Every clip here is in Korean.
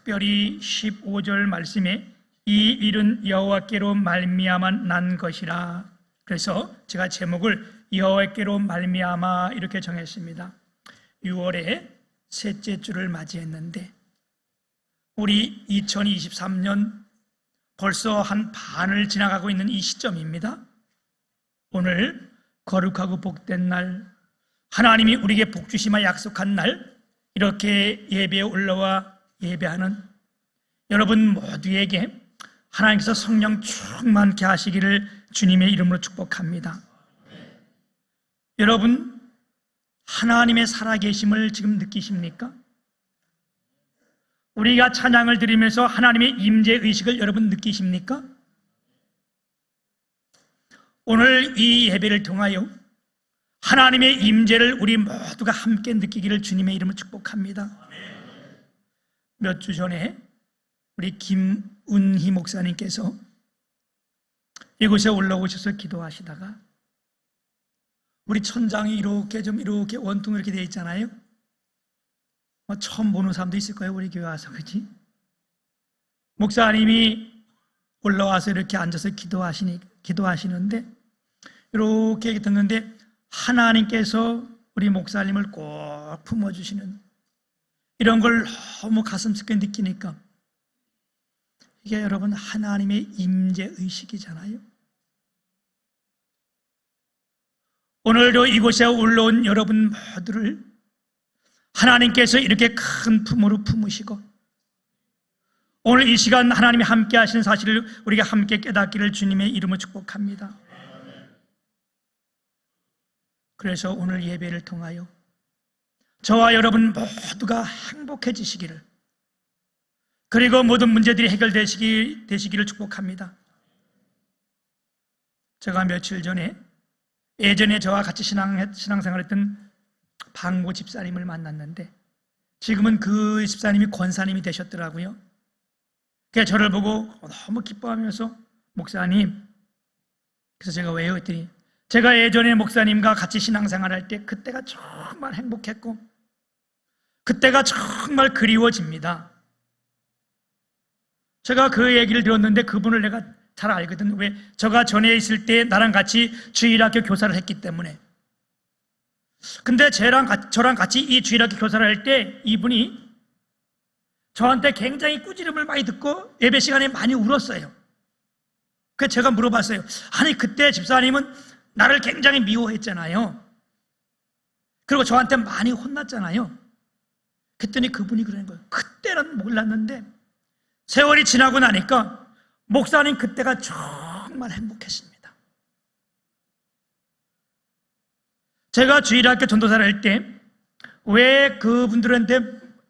특별히 15절 말씀에 이 일은 여호와께로 말미암아 난 것이라. 그래서 제가 제목을 여호와께로 말미암아 이렇게 정했습니다. 6월에 셋째 주를 맞이했는데 우리 2023년 벌써 한 반을 지나가고 있는 이 시점입니다. 오늘 거룩하고 복된 날, 하나님이 우리에게 복 주시마 약속한 날, 이렇게 예배에 올라와 예배하는 여러분 모두에게 하나님께서 성령 충만케 하시기를 주님의 이름으로 축복합니다. 여러분, 하나님의 살아계심을 지금 느끼십니까? 우리가 찬양을 드리면서 하나님의 임재의식을 여러분 느끼십니까? 오늘 이 예배를 통하여 하나님의 임재를 우리 모두가 함께 느끼기를 주님의 이름으로 축복합니다. 몇 주 전에 우리 김은희 목사님께서 이곳에 올라오셔서 기도하시다가 우리 천장이 이렇게 원통으로 이렇게 되어 있잖아요. 처음 보는 사람도 있을 거예요, 우리 교회 와서. 그렇지? 목사님이 올라와서 이렇게 앉아서 기도하시는데 이렇게 듣는데 하나님께서 우리 목사님을 꼭 품어주시는 이런 걸 너무 가슴 깊게 느끼니까 이게 여러분 하나님의 임재의식이잖아요. 오늘도 이곳에 올라온 여러분 모두를 하나님께서 이렇게 큰 품으로 품으시고 오늘 이 시간 하나님이 함께 하시는 사실을 우리가 함께 깨닫기를 주님의 이름으로 축복합니다. 그래서 오늘 예배를 통하여 저와 여러분 모두가 행복해지시기를, 그리고 모든 문제들이 해결되시기를 축복합니다. 제가 며칠 전에 예전에 저와 같이 신앙생활했던 방고 집사님을 만났는데 지금은 그 집사님이 권사님이 되셨더라고요. 그래서 저를 보고 너무 기뻐하면서 목사님, 그래서 제가 왜요? 했더니 제가 예전에 목사님과 같이 신앙생활할 때 그때가 정말 행복했고 그때가 정말 그리워집니다. 제가 그 얘기를 들었는데 그분을 내가 잘 알거든. 왜? 제가 전에 있을 때 나랑 같이 주일학교 교사를 했기 때문에. 근데 저랑 같이 이 주일학교 교사를 할 때 이분이 저한테 굉장히 꾸지람을 많이 듣고 예배 시간에 많이 울었어요. 그래서 제가 물어봤어요. 아니 그때 집사님은 나를 굉장히 미워했잖아요. 그리고 저한테 많이 혼났잖아요. 그랬더니 그분이 그러는 거예요. 그때는 몰랐는데 세월이 지나고 나니까 목사님 그때가 정말 행복했습니다. 제가 주일학교 전도사를 할 때 왜 그분들한테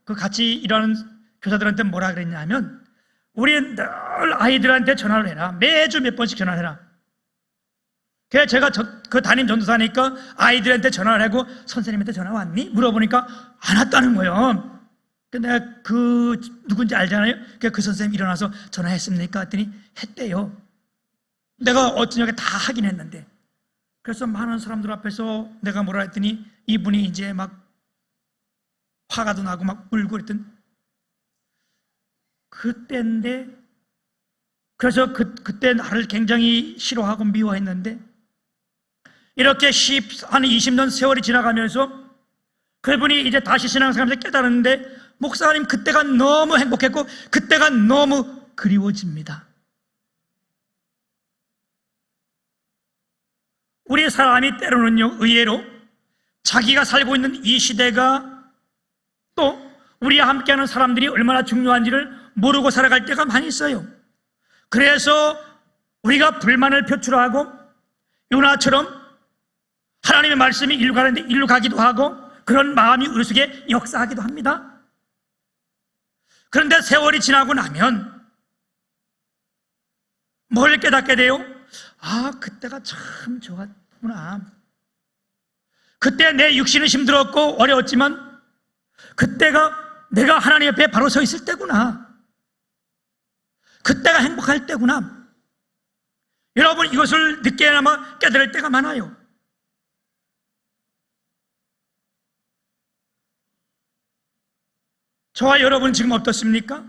그 같이 일하는 교사들한테 뭐라 그랬냐면 우리 늘 아이들한테 전화를 해라. 매주 몇 번씩 전화를 해라. 그래서 제가 그 담임 전도사니까 아이들한테 전화를 하고 선생님한테 전화 왔니? 물어보니까 안 왔다는 거예요. 근데 내가 그 누군지 알잖아요. 그 선생님 일어나서 전화했습니까? 했더니 했대요. 내가 어쩌냐고 다 하긴 했는데 그래서 많은 사람들 앞에서 내가 뭐라 했더니 이분이 이제 막 화가 도 나고 막 울고 그랬던 그때인데, 그래서 그때 나를 굉장히 싫어하고 미워했는데 이렇게 한 20년 세월이 지나가면서 그분이 이제 다시 신앙생활에서 깨달았는데 목사님 그때가 너무 행복했고 그때가 너무 그리워집니다. 우리 사람이 때로는요, 의외로 자기가 살고 있는 이 시대가 또 우리와 함께하는 사람들이 얼마나 중요한지를 모르고 살아갈 때가 많이 있어요. 그래서 우리가 불만을 표출하고 요나처럼 하나님의 말씀이 일로 가는데 일로 가기도 하고 그런 마음이 우리 속에 역사하기도 합니다. 그런데 세월이 지나고 나면 뭘 깨닫게 돼요? 아, 그때가 참 좋았구나. 그때 내 육신은 힘들었고 어려웠지만 그때가 내가 하나님 옆에 바로 서 있을 때구나. 그때가 행복할 때구나. 여러분 이것을 늦게나마 깨달을 때가 많아요. 저와 여러분 지금 어떻습니까?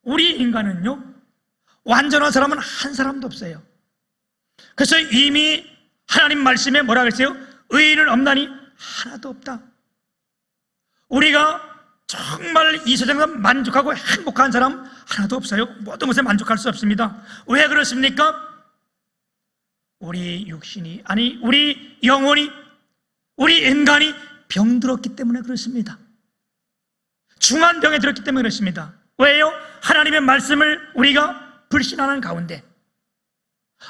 우리 인간은요, 완전한 사람은 한 사람도 없어요. 그래서 이미 하나님 말씀에 뭐라 그랬어요? 의인은 없나니 하나도 없다. 우리가 정말 이 세상에서 만족하고 행복한 사람 하나도 없어요. 모든 것에 만족할 수 없습니다. 왜 그렇습니까? 우리 육신이, 아니 우리 영혼이, 우리 인간이 병들었기 때문에 그렇습니다. 중한 병에 들었기 때문에 그렇습니다. 왜요? 하나님의 말씀을 우리가 불신하는 가운데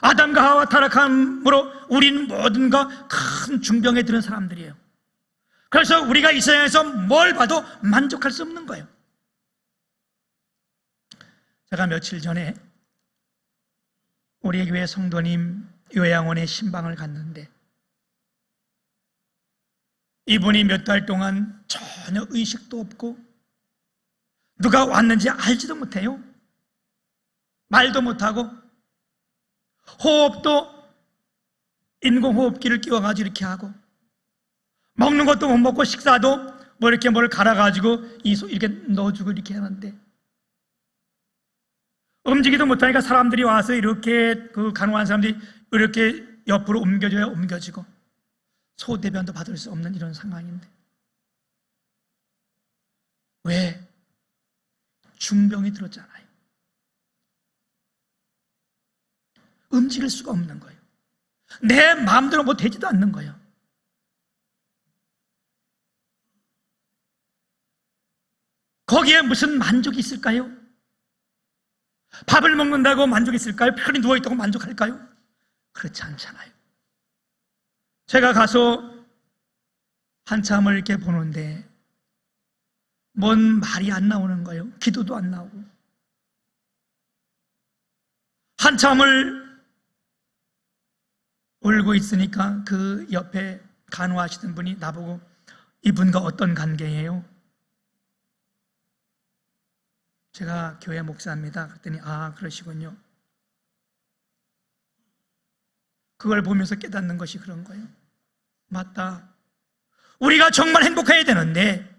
아담과 하와 타락함으로 우린 모든가 큰 중병에 들은 사람들이에요. 그래서 우리가 이 세상에서 뭘 봐도 만족할 수 없는 거예요. 제가 며칠 전에 우리 교회 성도님 요양원에 신방을 갔는데 이분이 몇 달 동안 전혀 의식도 없고 누가 왔는지 알지도 못해요. 말도 못하고 호흡도 인공호흡기를 끼워가지고 이렇게 하고 먹는 것도 못 먹고 식사도 뭐 이렇게 뭘 갈아가지고 이렇게 넣어주고 이렇게 하는데 움직이도 못하니까 사람들이 와서 이렇게 그 간호한 사람들이 이렇게 옆으로 옮겨줘야 옮겨지고 소대변도 받을 수 없는 이런 상황인데 왜? 중병이 들었잖아요. 움직일 수가 없는 거예요. 내 마음대로 뭐 되지도 않는 거예요. 거기에 무슨 만족이 있을까요? 밥을 먹는다고 만족이 있을까요? 편히 누워있다고 만족할까요? 그렇지 않잖아요. 제가 가서 한참을 이렇게 보는데 뭔 말이 안 나오는 거예요. 기도도 안 나오고 한참을 울고 있으니까 그 옆에 간호하시던 분이 나보고 이분과 어떤 관계예요? 제가 교회 목사입니다. 그랬더니 아 그러시군요. 그걸 보면서 깨닫는 것이 그런 거예요. 맞다. 우리가 정말 행복해야 되는데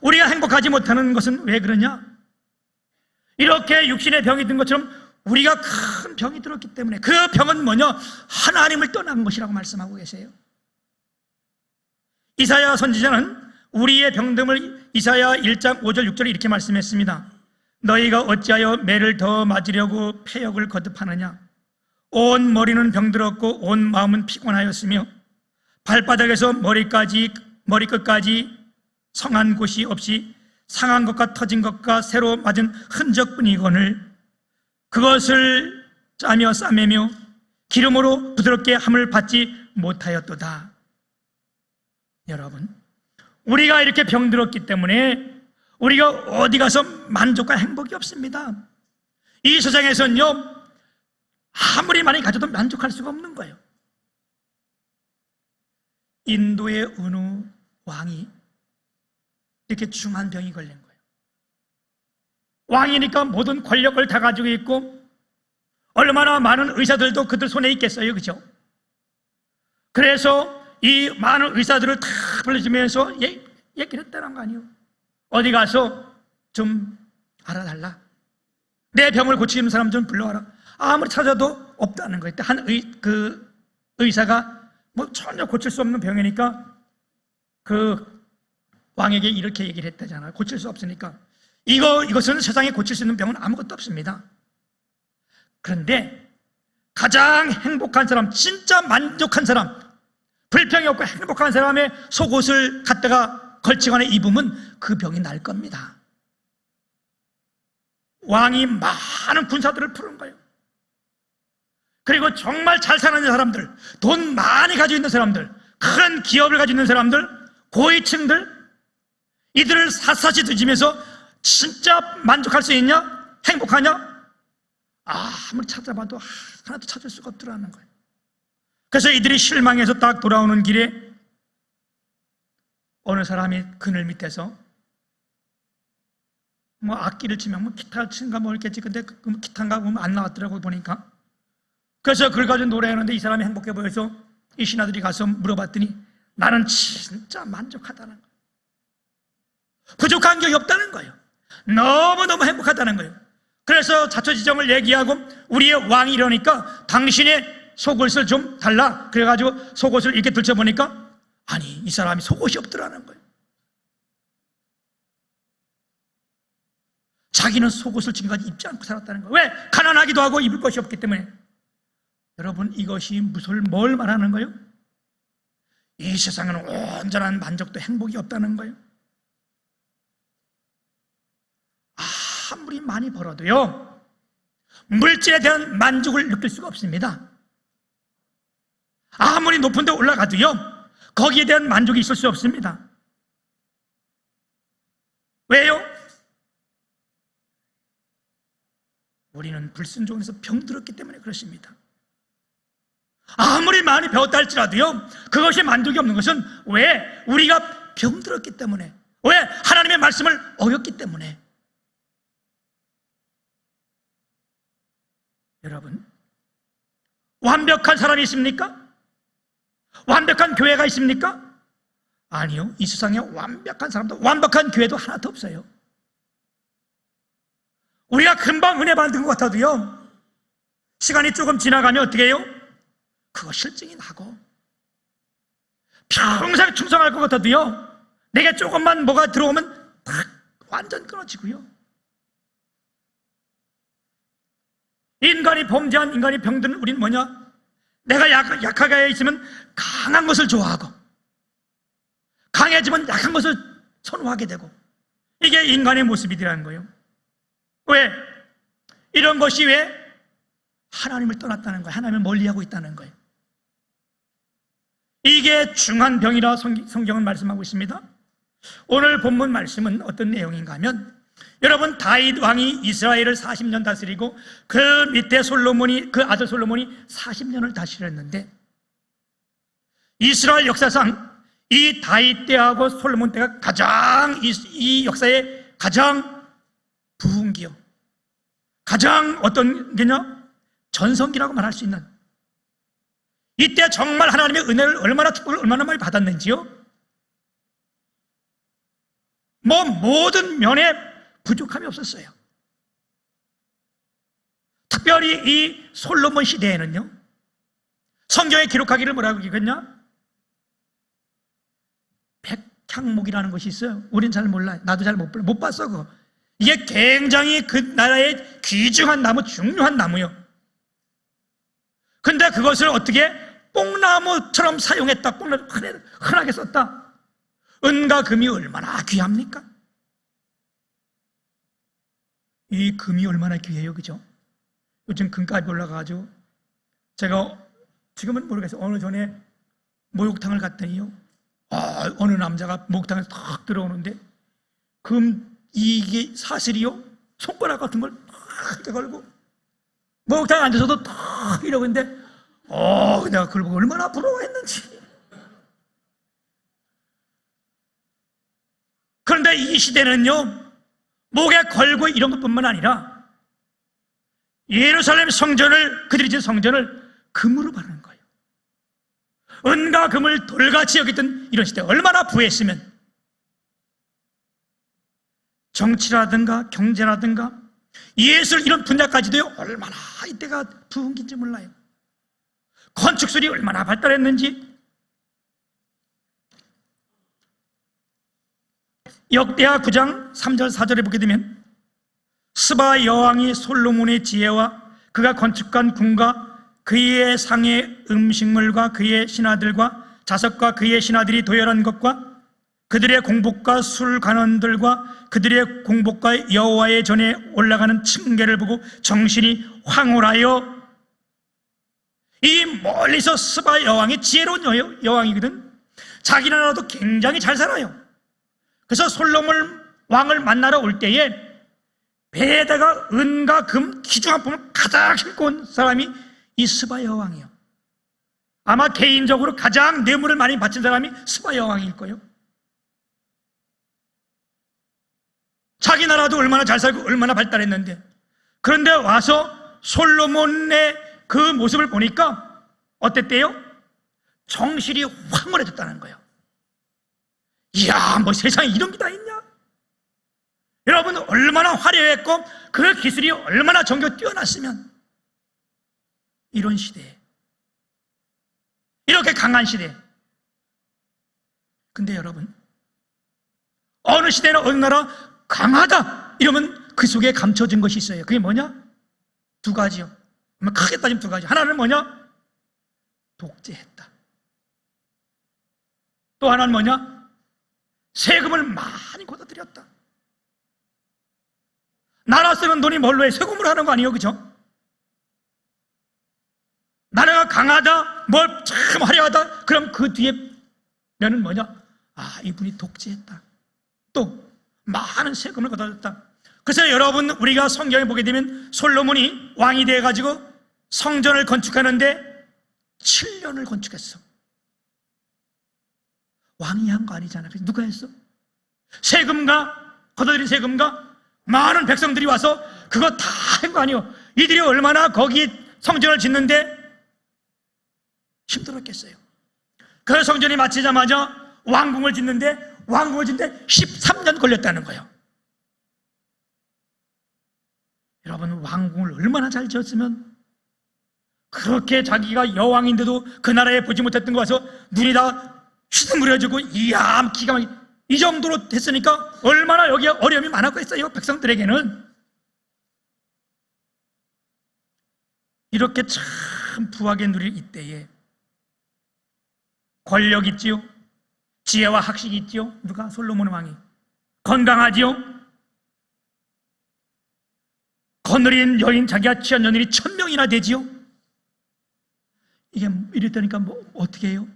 우리가 행복하지 못하는 것은 왜 그러냐? 이렇게 육신의 병이 든 것처럼 우리가 큰 병이 들었기 때문에 그 병은 뭐냐? 하나님을 떠난 것이라고 말씀하고 계세요. 이사야 선지자는 우리의 병듦을 이사야 1장 5절 6절에 이렇게 말씀했습니다. 너희가 어찌하여 매를 더 맞으려고 폐역을 거듭하느냐? 온 머리는 병들었고 온 마음은 피곤하였으며 발바닥에서 머리끝까지 성한 곳이 없이 상한 것과 터진 것과 새로 맞은 흔적뿐이거늘 그것을 짜며 싸매며 기름으로 부드럽게 함을 받지 못하였도다. 여러분, 우리가 이렇게 병들었기 때문에 우리가 어디 가서 만족과 행복이 없습니다. 이 세상에서는요 아무리 많이 가져도 만족할 수가 없는 거예요. 인도의 어느 왕이 이렇게 중한 병이 걸린 거예요. 왕이니까 모든 권력을 다 가지고 있고 얼마나 많은 의사들도 그들 손에 있겠어요. 그죠? 그래서 이 많은 의사들을 다 불러주면서 얘기를 했다는 거 아니에요. 어디 가서 좀 알아달라. 내 병을 고치는 사람 좀 불러와라. 아무리 찾아도 없다는 거예요. 한 의사가 뭐 전혀 고칠 수 없는 병이니까 그 왕에게 이렇게 얘기를 했다잖아요. 고칠 수 없으니까. 이것은 세상에 고칠 수 있는 병은 아무것도 없습니다. 그런데 가장 행복한 사람, 진짜 만족한 사람, 불평이 없고 행복한 사람의 속옷을 갖다가 걸치거나 입으면 그 병이 날 겁니다. 왕이 많은 군사들을 부른 거예요. 그리고 정말 잘 사는 사람들, 돈 많이 가지고 있는 사람들, 큰 기업을 가지고 있는 사람들, 고위층들, 이들을 샅샅이 뒤지면서 진짜 만족할 수 있냐? 행복하냐? 아무리 찾아봐도 하나도 찾을 수가 없더라는 거예요. 그래서 이들이 실망해서 딱 돌아오는 길에 어느 사람이 그늘 밑에서 뭐 악기를 치면 뭐 기타 친가 뭐 이렇겠지. 근데 그 기타인가 보면 안 나왔더라고 보니까. 그래서 그걸 가지고 노래하는데 이 사람이 행복해 보여서 이 신하들이 가서 물어봤더니 나는 진짜 만족하다는 거예요. 부족한 게 없다는 거예요. 너무너무 행복하다는 거예요. 그래서 자초지종을 얘기하고 우리의 왕이 이러니까 당신의 속옷을 좀 달라. 그래가지고 속옷을 이렇게 들춰보니까 아니, 이 사람이 속옷이 없더라는 거예요. 자기는 속옷을 지금까지 입지 않고 살았다는 거예요. 왜? 가난하기도 하고 입을 것이 없기 때문에. 여러분, 이것이 뭘 말하는 거예요? 이 세상에는 온전한 만족도 행복이 없다는 거예요. 아무리 많이 벌어도요, 물질에 대한 만족을 느낄 수가 없습니다. 아무리 높은 데 올라가도요, 거기에 대한 만족이 있을 수 없습니다. 왜요? 우리는 불순종에서 병들었기 때문에 그렇습니다. 아무리 많이 배웠다 할지라도요, 그것이 만족이 없는 것은 왜? 우리가 병들었기 때문에. 왜? 하나님의 말씀을 어겼기 때문에. 여러분, 완벽한 사람이 있습니까? 완벽한 교회가 있습니까? 아니요. 이 세상에 완벽한 사람도, 완벽한 교회도 하나도 없어요. 우리가 금방 은혜 받은 것 같아도요, 시간이 조금 지나가면 어떻게 해요? 그거 실증이 나고, 평생 충성할 것 같아도요, 내게 조금만 뭐가 들어오면 딱 완전 끊어지고요. 인간이 범죄한, 인간이 병든 우리는 뭐냐? 내가 약하게 있으면 강한 것을 좋아하고, 강해지면 약한 것을 선호하게 되고, 이게 인간의 모습이라는 거예요. 왜? 이런 것이 왜? 하나님을 떠났다는 거예요. 하나님을 멀리하고 있다는 거예요. 이게 중한 병이라 성경은 말씀하고 있습니다. 오늘 본문 말씀은 어떤 내용인가 하면, 여러분, 다윗 왕이 이스라엘을 40년 다스리고 그 밑에 솔로몬이, 그 아들 솔로몬이 40년을 다스렸는데, 이스라엘 역사상 이 다윗 때하고 솔로몬 때가 가장 이 역사의 가장 부흥기요, 가장 어떤 게냐? 전성기라고 말할 수 있는, 이때 정말 하나님의 은혜를 얼마나, 축복을 얼마나 많이 받았는지요. 모든 면에 부족함이 없었어요. 특별히 이 솔로몬 시대에는요, 성경에 기록하기를 뭐라고 기록했냐? 백향목이라는 것이 있어요. 우린 잘 몰라요. 나도 잘 못 봤어 그거. 이게 굉장히 그 나라의 귀중한 나무, 중요한 나무요. 근데 그것을 어떻게 뽕나무처럼 사용했다, 뽕나무 흔하게 썼다. 은과 금이 얼마나 귀합니까? 이 금이 얼마나 귀해요, 그죠? 요즘 금값이 올라가가지고, 제가 지금은 모르겠어요. 어느 전에 목욕탕을 갔더니요, 어느 남자가 목욕탕에서 탁 들어오는데 이게 사슬이요, 손가락 같은 걸 탁 걸고 목욕탕에 앉아서도 탁 이러고 있는데, 내가 그걸 보고 얼마나 부러워했는지. 그런데 이 시대는요, 목에 걸고 이런 것뿐만 아니라 예루살렘 성전을, 그들이 지은 성전을 금으로 바르는 거예요. 은과 금을 돌같이 여겼던 이런 시대, 얼마나 부했으면 정치라든가 경제라든가 예술 이런 분야까지도요, 얼마나 이때가 부흥기인지 몰라요. 건축술이 얼마나 발달했는지. 역대하 9장 3절 4절에 보게 되면, 스바 여왕이 솔로몬의 지혜와 그가 건축한 궁과 그의 상의 음식물과 그의 신하들과 자석과 그의 신하들이 도열한 것과 그들의 공복과 술 관원들과 그들의 공복과 여호와의 전에 올라가는 층계를 보고 정신이 황홀하여, 이 멀리서 스바 여왕이 지혜로운 여왕이거든. 자기 나라도 굉장히 잘 살아요. 그래서 솔로몬 왕을 만나러 올 때에 배에다가 은과 금 귀중한 품을 가득 싣고 온 사람이 이 스바 여왕이요. 아마 개인적으로 가장 뇌물을 많이 바친 사람이 스바 여왕일 거예요. 자기 나라도 얼마나 잘 살고 얼마나 발달했는데, 그런데 와서 솔로몬의 그 모습을 보니까 어땠대요? 정신이 황홀해졌다는 거예요. 이야, 뭐 세상에 이런 게 다 있냐? 여러분, 얼마나 화려했고 그 기술이 얼마나 정교 뛰어났으면 이런 시대에, 이렇게 강한 시대에. 근데 여러분, 어느 시대나 어느 나라 강하다 이러면 그 속에 감춰진 것이 있어요. 그게 뭐냐? 두 가지요. 크게 따지면 두 가지. 하나는 뭐냐? 독재했다. 또 하나는 뭐냐? 세금을 많이 걷어들였다. 나라 쓰는 돈이 뭘로 해? 세금으로 하는 거 아니에요, 그죠? 나라가 강하다, 뭘 참 화려하다, 그럼 그 뒤에 면은 뭐냐? 아, 이분이 독재했다. 또 많은 세금을 걷어들였다. 그래서 여러분, 우리가 성경에 보게 되면 솔로몬이 왕이 돼가지고 성전을 건축하는데 7년을 건축했어. 왕이 한 거 아니잖아. 그래서 누가 했어? 세금과, 걷어들인 세금과 많은 백성들이 와서 그거 다 한 거 아니에요. 이들이 얼마나 거기 성전을 짓는데 힘들었겠어요. 그 성전이 마치자마자 왕궁을 짓는데 13년 걸렸다는 거예요. 여러분, 왕궁을 얼마나 잘 지었으면 그렇게 자기가 여왕인데도 그 나라에 보지 못했던 거 와서 눈이 다 휘둥그레지고, 이야, 기가 막히게 이 정도로 했으니까 얼마나 여기에 어려움이 많았겠어요, 백성들에게는. 이렇게 참 부하게 누릴 이때에 권력 있지요, 지혜와 학식이 있지요. 누가? 솔로몬 왕이. 건강하지요. 거느린 여인, 자기가 취한 여인이 1000명이나 되지요. 이게 이랬다니까 뭐 어떻게 해요?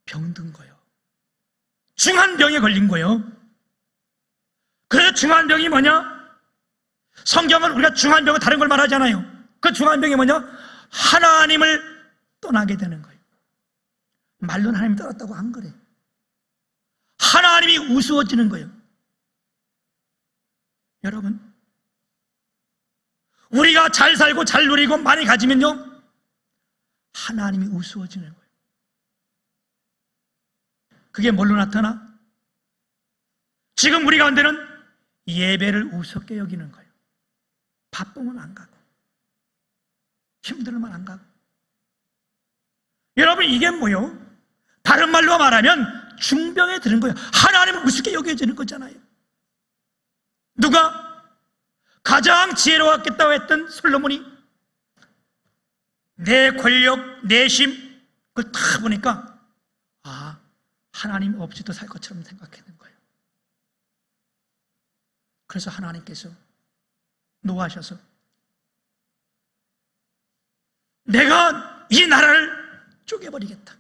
병든 거예요. 중한병에 걸린 거예요. 그 중한병이 뭐냐? 성경은 우리가 중한병은 다른 걸 말하잖아요. 그 중한병이 뭐냐? 하나님을 떠나게 되는 거예요. 말로는 하나님 떠났다고 안 그래. 하나님이 우스워지는 거예요. 여러분, 우리가 잘 살고 잘 누리고 많이 가지면요, 하나님이 우스워지는 거예요. 그게 뭘로 나타나? 지금 우리 가운데는 예배를 우습게 여기는 거예요. 바쁘면 안 가고, 힘들면 안 가고. 여러분, 이게 뭐요? 다른 말로 말하면 중병에 드는 거예요. 하나님을 우습게 여겨지는 거잖아요. 누가? 가장 지혜로웠겠다고 했던 솔로몬이 내 권력, 내 힘, 그걸 다 보니까 아, 하나님 없이도 살 것처럼 생각하는 거예요. 그래서 하나님께서 노하셔서 내가 이 나라를 쪼개버리겠다.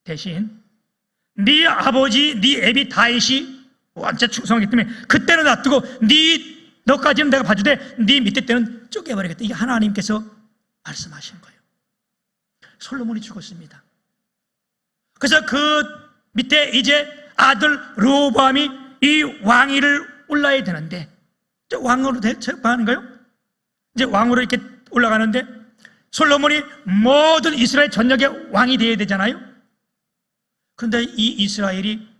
대신 네 아버지, 네 애비 다윗이 완전 충성하기 때문에 그때는 놔두고 너까지는 내가 봐주되 네 밑에 때는 쪼개버리겠다. 이게 하나님께서 말씀하신 거예요. 솔로몬이 죽었습니다. 그래서 그 밑에 이제 아들 르호보암이 이 왕위를 올라야 되는데, 왕으로 하는가요? 이제 왕으로 이렇게 올라가는데 솔로몬이 모든 이스라엘 전역의 왕이 되어야 되잖아요. 그런데 이 이스라엘이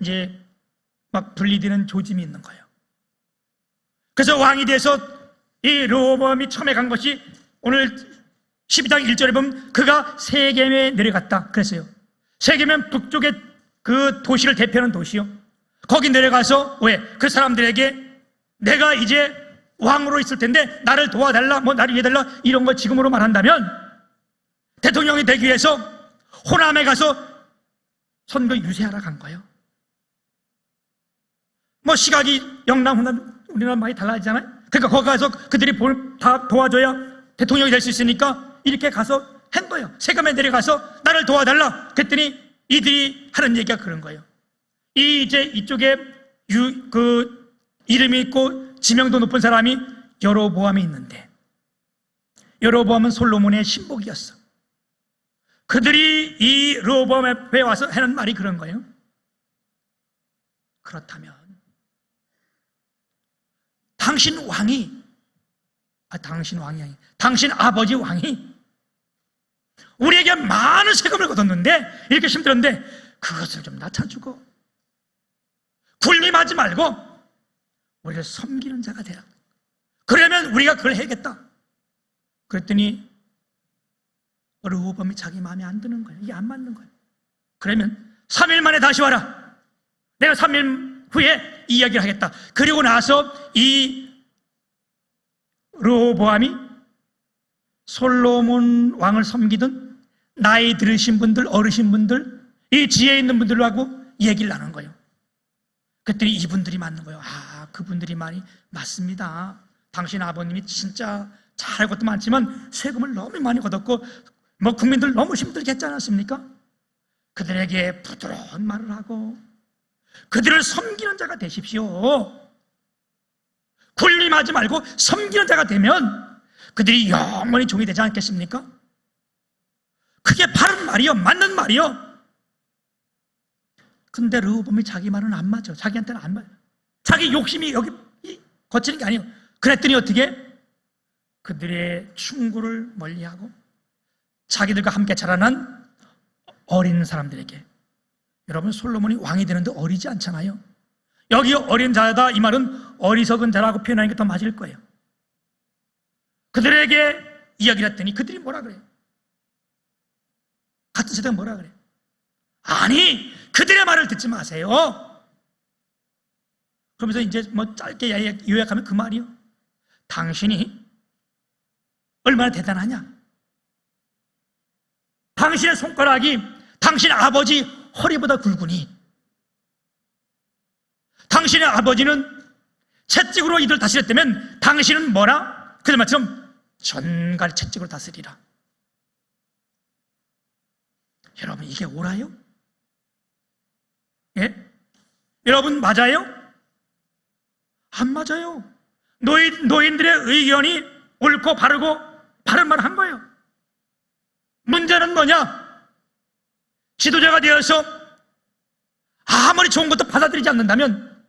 이제 막 분리되는 조짐이 있는 거예요. 그래서 왕이 돼서 이 르호보암이 처음에 간 것이 오늘 12장 1절에 보면 그가 세겜에 내려갔다 그랬어요. 세겜은 북쪽의 그 도시를 대표하는 도시요. 거기 내려가서 왜? 그 사람들에게 내가 이제 왕으로 있을 텐데 나를 도와달라, 뭐 나를 위해달라, 이런 거 지금으로 말한다면 대통령이 되기 위해서 호남에 가서 선거 유세하러 간 거예요. 뭐 시각이 영남, 호남, 우리나라 많이 달라지잖아요. 그러니까 거기 가서 그들이 다 도와줘야 대통령이 될 수 있으니까 이렇게 가서 한 거예요. 세금에 내려가서 나를 도와달라 그랬더니 이들이 하는 얘기가 그런 거예요. 이제 이쪽에 그 이름이 있고 지명도 높은 사람이 여로보암이 있는데, 여로보암은 솔로몬의 신복이었어. 그들이 이 르호보암 앞에 와서 하는 말이 그런 거예요. 그렇다면 당신 아버지 왕이 우리에게 많은 세금을 걷었는데, 이렇게 힘들었는데 그것을 좀 낮춰주고 군림하지 말고 우리를 섬기는 자가 되라. 그러면 우리가 그걸 해야겠다. 그랬더니 르호보암이 자기 마음에 안 드는 거예요. 이게 안 맞는 거예요. 그러면 3일 만에 다시 와라. 내가 3일 후에 이야기를 하겠다. 그리고 나서 이 르호보암이 솔로몬 왕을 섬기던 나이 들으신 분들, 어르신 분들, 이 지혜 있는 분들하고 얘기를 나눈 거예요. 그랬더니 이분들이 맞는 거예요. 아, 그분들이 말이 맞습니다. 당신 아버님이 진짜 잘할 것도 많지만 세금을 너무 많이 걷었고 뭐 국민들 너무 힘들게 했지 않았습니까? 그들에게 부드러운 말을 하고 그들을 섬기는 자가 되십시오. 군림하지 말고 섬기는 자가 되면 그들이 영원히 종이 되지 않겠습니까? 그게 바른 말이요, 맞는 말이요. 근데 르호보암이 자기 말은 안 맞아. 자기한테는 안 맞아. 자기 욕심이 여기 거치는 게 아니에요. 그랬더니 어떻게? 그들의 충고를 멀리하고 자기들과 함께 자라난 어린 사람들에게, 여러분 솔로몬이 왕이 되는데 어리지 않잖아요. 여기 어린 자다 이 말은 어리석은 자라고 표현하는 게 더 맞을 거예요. 그들에게 이야기를 했더니 그들이 뭐라 그래요? 같은 세대가 뭐라 그래요? 아니, 그들의 말을 듣지 마세요. 그러면서 이제 뭐 짧게 요약하면 그 말이요. 당신이 얼마나 대단하냐? 당신의 손가락이 당신 아버지 허리보다 굵으니, 당신의 아버지는 채찍으로 이들 다스렸다면 당신은 뭐라? 그들 말처럼 전갈 채찍으로 다스리라. 여러분, 이게 옳아요? 예? 여러분, 맞아요? 안 맞아요. 노인들의 의견이 옳고 바르고 바른 말을 한 거예요. 문제는 뭐냐? 지도자가 되어서 아무리 좋은 것도 받아들이지 않는다면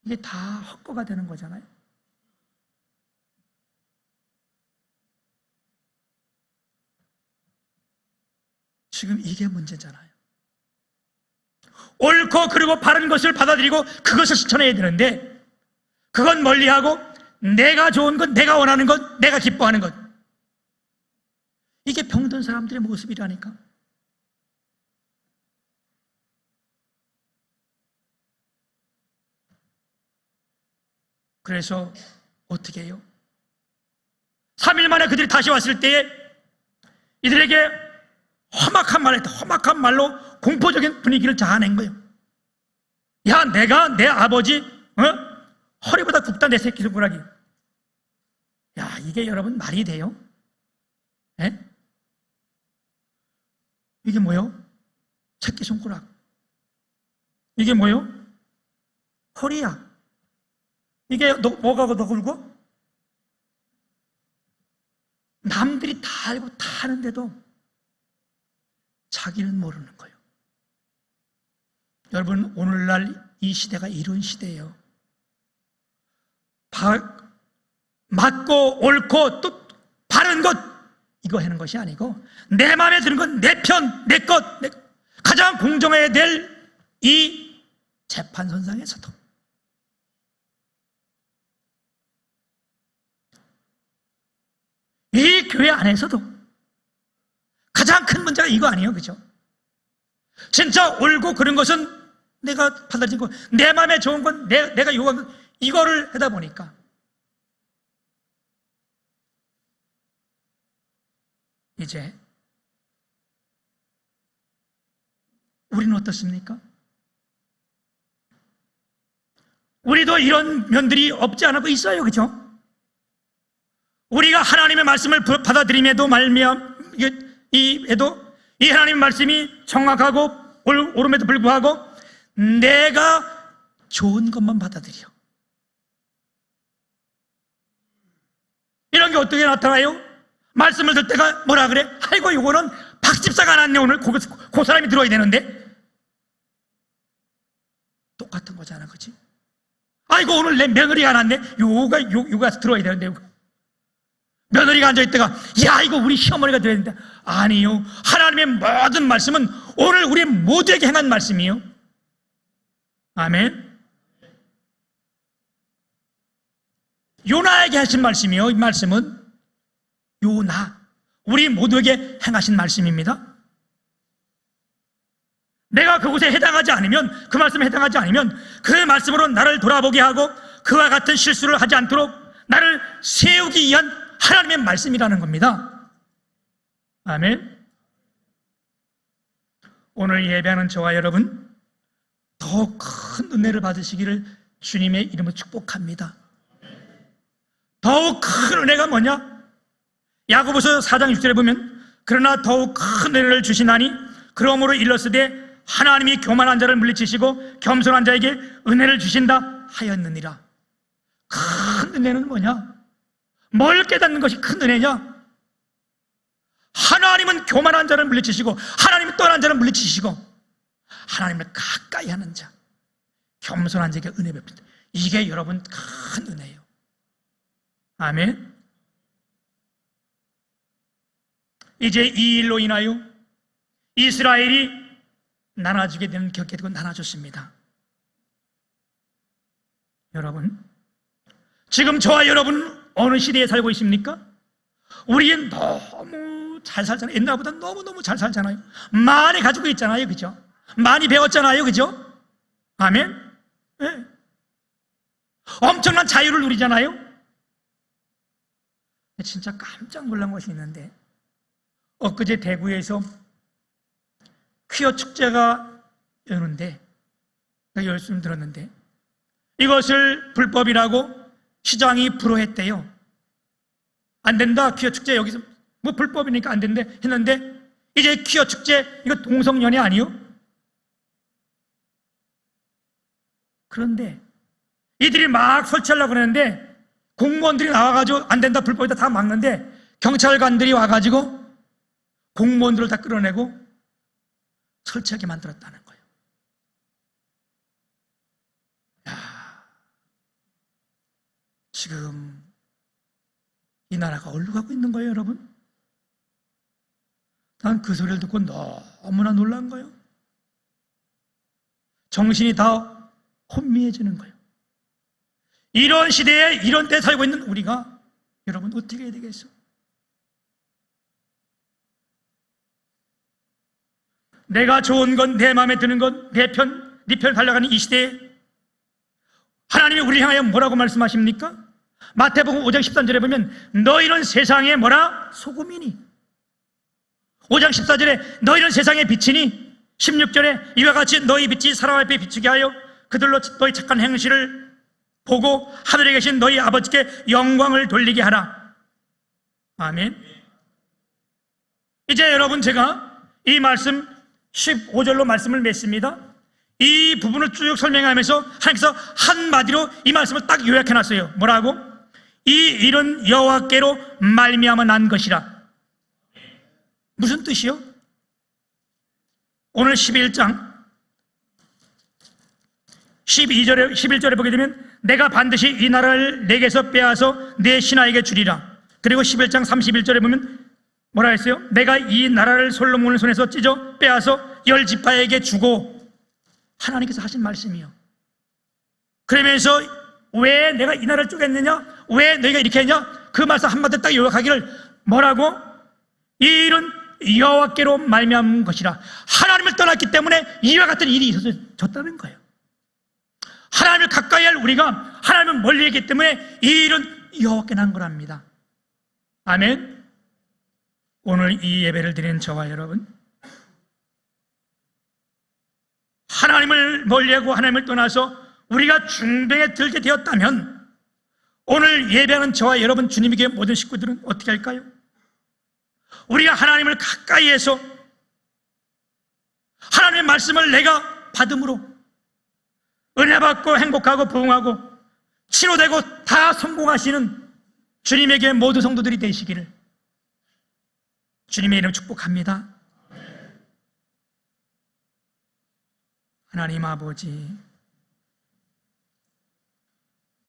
이게 다 헛거가 되는 거잖아요. 지금 이게 문제잖아요. 옳고 그리고 바른 것을 받아들이고 그것을 실천해야 되는데 그건 멀리하고 내가 좋은 것, 내가 원하는 것, 내가 기뻐하는 것, 이게 병든 사람들의 모습이라니까. 그래서 어떻게 해요? 3일 만에 그들이 다시 왔을 때에 이들에게 험악한 말을 했다. 험악한 말로 공포적인 분위기를 자아낸 거예요. 야, 내가 내 아버지 허리보다 굵다 내 새끼 손가락이. 야, 이게 여러분 말이 돼요? 예? 이게 뭐요? 새끼 손가락. 이게 뭐요? 허리야. 이게 뭐가 더 굵어? 남들이 다 알고 다 하는데도 자기는 모르는 거예요. 여러분, 오늘날 이 시대가 이런 시대예요. 맞고 옳고 또 바른 것, 이거 하는 것이 아니고 내 마음에 드는 건 내 편, 내 것, 가장 공정해야 될 이 재판선상에서도 이 교회 안에서도 가장 큰 문제가 이거 아니에요, 그죠? 진짜 옳고 그런 것은 내가 받아들이고 내 마음에 좋은 건 내가 요구한 건, 이거를 하다 보니까 이제 우리는 어떻습니까? 우리도 이런 면들이 없지 않아 있어요, 그죠? 우리가 하나님의 말씀을 받아들임에도 에도 이 하나님의 말씀이 정확하고 옳음에도 불구하고 내가 좋은 것만 받아들여. 이런 게 어떻게 나타나요? 말씀을 들 때가 뭐라 그래? 아이고, 이거는 박 집사가 안 왔네, 오늘 그 사람이 들어야 되는데. 똑같은 거잖아, 그치? 아이고, 오늘 내 며느리가 안 왔네, 요가 들어야 되는데. 며느리가 앉아있다가 야 이거 우리 시어머니가 들어야 된다. 아니요, 하나님의 모든 말씀은 오늘 우리 모두에게 행한 말씀이요. 아멘. 요나에게 하신 말씀이요, 이 말씀은 요나, 우리 모두에게 행하신 말씀입니다. 내가 그곳에 해당하지 않으면, 그 말씀에 해당하지 않으면 그 말씀으로 나를 돌아보게 하고 그와 같은 실수를 하지 않도록 나를 세우기 위한 하나님의 말씀이라는 겁니다. 아멘. 오늘 예배하는 저와 여러분, 더 큰 은혜를 받으시기를 주님의 이름으로 축복합니다. 더욱 큰 은혜가 뭐냐? 야고보서 4장 6절에 보면 그러나 더욱 큰 은혜를 주시나니 그러므로 일렀으되 하나님이 교만한 자를 물리치시고 겸손한 자에게 은혜를 주신다 하였느니라. 큰 은혜는 뭐냐? 뭘 깨닫는 것이 큰 은혜냐? 하나님은 교만한 자를 물리치시고 하나님은 떠난 자를 물리치시고 하나님을 가까이 하는 자, 겸손한 자에게 은혜 베푼다. 이게 여러분 큰 은혜예요. 아멘. 이제 이 일로 인하여 이스라엘이 나눠지게 되는 격게 되고 나눠졌습니다. 여러분, 지금 저와 여러분 어느 시대에 살고 있습니까? 우리는 너무 잘 살잖아요. 옛날보다 너무너무 잘 살잖아요. 많이 가지고 있잖아요. 그죠? 많이 배웠잖아요. 그죠? 아멘. 네. 엄청난 자유를 누리잖아요. 진짜 깜짝 놀란 것이 있는데, 엊그제 대구에서 퀴어 축제가 여는데 제가 열심히 들었는데 이것을 불법이라고 시장이 불허했대요. 안 된다, 퀴어 축제 여기서 뭐 불법이니까 안 된대 했는데 이제 퀴어 축제 이거 동성연애 아니요? 그런데 이들이 막 설치하려고 그러는데 공무원들이 나와가지고 안 된다, 불법이다 다 막는데 경찰관들이 와가지고 공무원들을 다 끌어내고 설치하게 만들었다는 거예요. 야, 지금 이 나라가 어디로 가고 있는 거예요, 여러분? 난 그 소리를 듣고 너무나 놀란 거예요. 정신이 다 혼미해지는 거예요. 이런 시대에 이런 때 살고 있는 우리가 여러분 어떻게 해야 되겠어? 내가 좋은 건, 내 마음에 드는 건, 네 편 달려가는 이 시대에 하나님이 우리를 향하여 뭐라고 말씀하십니까? 마태복음 5장 13절에 보면 너희는 세상에 뭐라? 소금이니. 5장 14절에 너희는 세상의 빛이니. 16절에 이와 같이 너희 빛이 사람 앞에 비추게 하여 그들로 너희 착한 행실을 보고 하늘에 계신 너희 아버지께 영광을 돌리게 하라. 아멘. 이제 여러분, 제가 이 말씀 15절로 말씀을 맺습니다. 이 부분을 쭉 설명하면서 하나님께서 한마디로 이 말씀을 딱 요약해놨어요. 뭐라고? 이 일은 여호와께로 말미암아 난 것이라. 무슨 뜻이요? 오늘 11장 11절에 보게 되면 내가 반드시 이 나라를 내게서 빼앗아 내 신하에게 주리라. 그리고 11장 31절에 보면 뭐라 했어요? 내가 이 나라를 솔로몬의 손에서 찢어 빼앗아 10지파에게 주고. 하나님께서 하신 말씀이요. 그러면서 왜 내가 이 나라를 쪼갰느냐? 왜 너희가 이렇게 했냐? 그 말씀 한마디 딱 요약하기를 뭐라고? 이 일은 여호와께로 말미암은 것이라. 하나님을 떠났기 때문에 이와 같은 일이 있어졌다는 거예요. 하나님을 가까이 할 우리가 하나님을 멀리 했기 때문에 이 일은 여호와께 난 거랍니다. 아멘. 오늘 이 예배를 드리는 저와 여러분, 하나님을 멀리하고 하나님을 떠나서 우리가 중병에 들게 되었다면 오늘 예배하는 저와 여러분, 주님에게 모든 식구들은 어떻게 할까요? 우리가 하나님을 가까이 해서 하나님의 말씀을 내가 받음으로 은혜 받고 행복하고 부흥하고 치료되고 다 성공하시는 주님에게 모든 성도들이 되시기를 주님의 이름 축복합니다. 하나님 아버지,